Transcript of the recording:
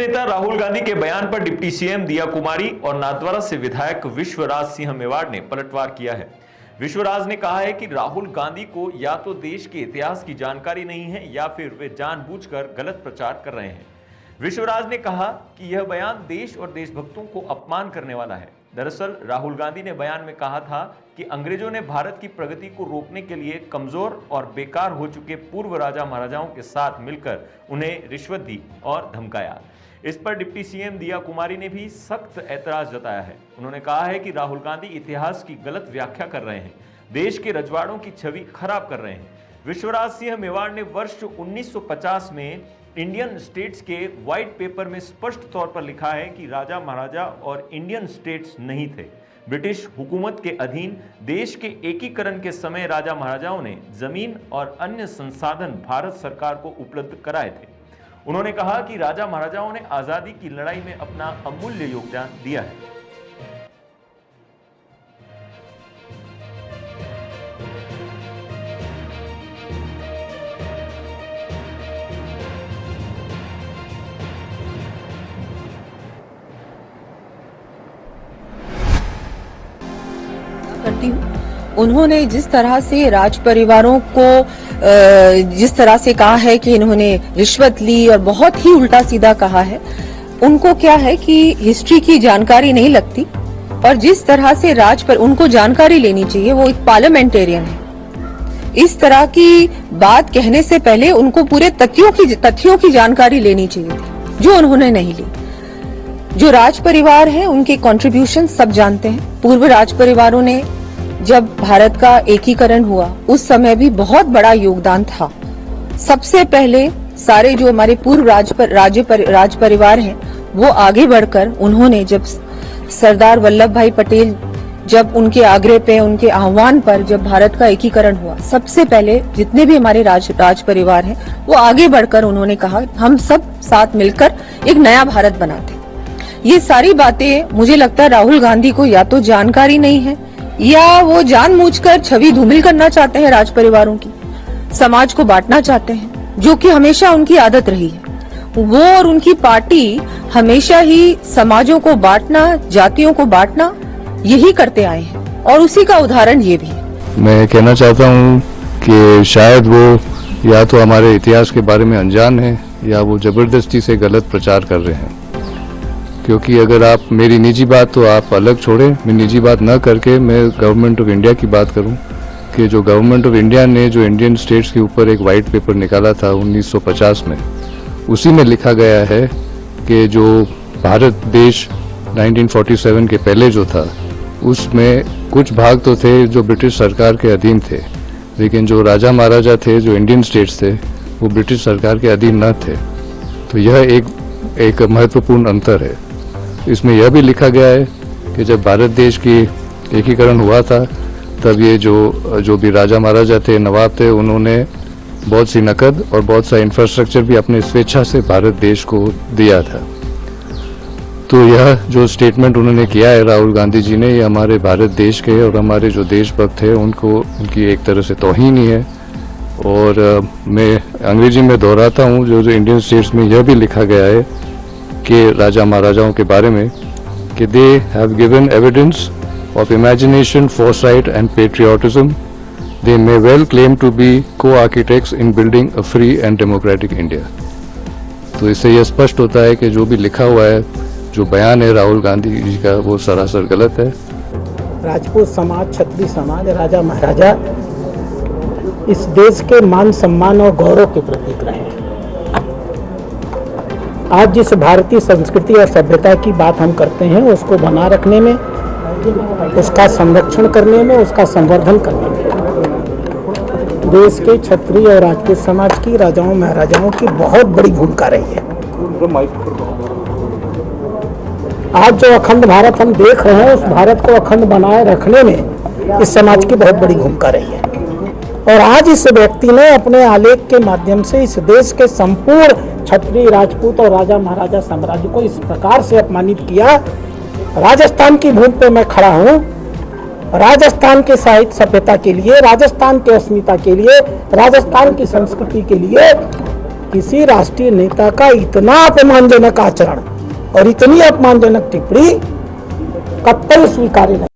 नेता राहुल गांधी के बयान पर डिप्टी सीएम दिया कुमारी और नाथद्वारा से विधायक विश्वराज सिंह मेवाड़ ने पलटवार किया है। विश्वराज ने कहा है कि राहुल गांधी को या तो देश के इतिहास की जानकारी नहीं है या फिर वे जानबूझकर गलत प्रचार कर रहे हैं। विश्वराज ने कहा कि यह बयान देश और देशभक्तों को अपमान करने वाला है। दरअसल राहुल गांधी ने बयान में कहा था कि अंग्रेजों ने भारत की प्रगति को रोकने के लिए कमजोर और बेकार हो चुके पूर्व राजा महाराजाओं के साथ मिलकर उन्हें रिश्वत दी और धमकाया। इस पर डिप्टी सीएम दिया कुमारी ने भी सख्त ऐतराज जताया है। उन्होंने कहा है कि राहुल गांधी इतिहास की गलत व्याख्या कर रहे हैं, देश के रजवाड़ों की छवि खराब कर रहे हैं। विश्वराज सिंह मेवाड़ ने वर्ष 1950 में इंडियन स्टेट्स के व्हाइट पेपर में स्पष्ट तौर पर लिखा है कि राजा महाराजा और इंडियन स्टेट्स नहीं थे। ब्रिटिश हुकूमत के अधीन देश के एकीकरण के समय राजा महाराजाओं ने जमीन और अन्य संसाधन भारत सरकार को उपलब्ध कराए थे। उन्होंने कहा कि राजा महाराजाओं ने आजादी की लड़ाई में अपना अमूल्य योगदान दिया है। करती हूँ। उन्होंने जिस तरह से राज परिवारों को जिस तरह से कहा है कि इन्होंने रिश्वत ली और बहुत ही उल्टा सीधा कहा है, उनको क्या है कि हिस्ट्री की जानकारी नहीं लगती और जिस तरह से राज पर उनको जानकारी लेनी चाहिए, वो एक पार्लियामेंटेरियन है। इस तरह की बात कहने से पहले उनको पूरे तथ्यों की जानकारी लेनी चाहिए थी, जो उन्होंने नहीं ली। जो राज परिवार है उनके कंट्रीब्यूशन सब जानते हैं। पूर्व राज परिवारों ने जब भारत का एकीकरण हुआ उस समय भी बहुत बड़ा योगदान था। सबसे पहले सारे जो हमारे पूर्व राज परिवार हैं वो आगे बढ़कर उन्होंने जब सरदार वल्लभ भाई पटेल जब उनके आग्रह पे उनके आह्वान पर जब भारत का एकीकरण हुआ, सबसे पहले जितने भी हमारे राज परिवार हैं वो आगे बढ़कर उन्होंने कहा हम सब साथ मिलकर एक नया भारत बनाते। ये सारी बातें मुझे लगता है राहुल गांधी को या तो जानकारी नहीं है या वो जानबूझकर छवि धूमिल करना चाहते हैं, राज परिवारों की समाज को बांटना चाहते हैं, जो कि हमेशा उनकी आदत रही है। वो और उनकी पार्टी हमेशा ही समाजों को बांटना, जातियों को बांटना यही करते आए हैं और उसी का उदाहरण ये भी है। मैं कहना चाहता हूँ कि शायद वो या तो हमारे इतिहास के बारे में अनजान है या वो जबरदस्ती से गलत प्रचार कर रहे हैं। क्योंकि अगर आप मेरी निजी बात तो आप अलग छोड़ें, मैं निजी बात न करके मैं गवर्नमेंट ऑफ इंडिया की बात करूं कि जो गवर्नमेंट ऑफ इंडिया ने जो इंडियन स्टेट्स के ऊपर एक वाइट पेपर निकाला था 1950 में, उसी में लिखा गया है कि जो भारत देश 1947 के पहले जो था उसमें कुछ भाग तो थे जो ब्रिटिश सरकार के अधीन थे, लेकिन जो राजा महाराजा थे जो इंडियन स्टेट्स थे वो ब्रिटिश सरकार के अधीन न थे। तो यह एक महत्वपूर्ण अंतर है। इसमें यह भी लिखा गया है कि जब भारत देश की एकीकरण हुआ था तब ये जो भी राजा महाराजा थे, नवाब थे, उन्होंने बहुत सी नकद और बहुत सा इंफ्रास्ट्रक्चर भी अपने स्वेच्छा से भारत देश को दिया था। तो यह जो स्टेटमेंट उन्होंने किया है राहुल गांधी जी ने, ये हमारे भारत देश के और हमारे जो देशभक्त है उनकी एक तरह से तौहीन ही है। और मैं अंग्रेजी में दोहराता हूँ, जो इंडियन स्टेट्स में यह भी लिखा गया है कि राजा महाराजाओं के बारे में कि they have given evidence of imagination, foresight and patriotism. They may well claim to be co-architects in building a free and democratic India. तो इससे यह स्पष्ट होता है कि जो भी लिखा हुआ है, जो बयान है राहुल गांधी जी का, वो सरासर गलत है। राजपूत समाज, क्षत्रिय समाज, राजा महाराजा इस देश के मान सम्मान और गौरव के प्रतीक रहे हैं। आज जिस भारतीय संस्कृति और सभ्यता की बात हम करते हैं, उसको बना रखने में, उसका संरक्षण करने में, उसका संवर्धन करने में देश के क्षत्रिय और राजपूत समाज की, राजाओं महाराजाओं की बहुत बड़ी भूमिका रही है। आज जो अखंड भारत हम देख रहे हैं, उस भारत को अखंड बनाए रखने में इस समाज की बहुत बड़ी भूमिका रही है। और आज इस व्यक्ति ने अपने आलेख के माध्यम से इस देश के संपूर्ण क्षत्रिय, राजपूत और राजा महाराजा साम्राज्य को इस प्रकार से अपमानित किया। राजस्थान की भूमि पे मैं खड़ा हूँ, राजस्थान के साहित्य सभ्यता के लिए, राजस्थान के अस्मिता के लिए, राजस्थान की संस्कृति के लिए किसी राष्ट्रीय नेता का इतना अपमानजनक आचरण और इतनी अपमानजनक टिप्पणी कतई स्वीकार्य नहीं।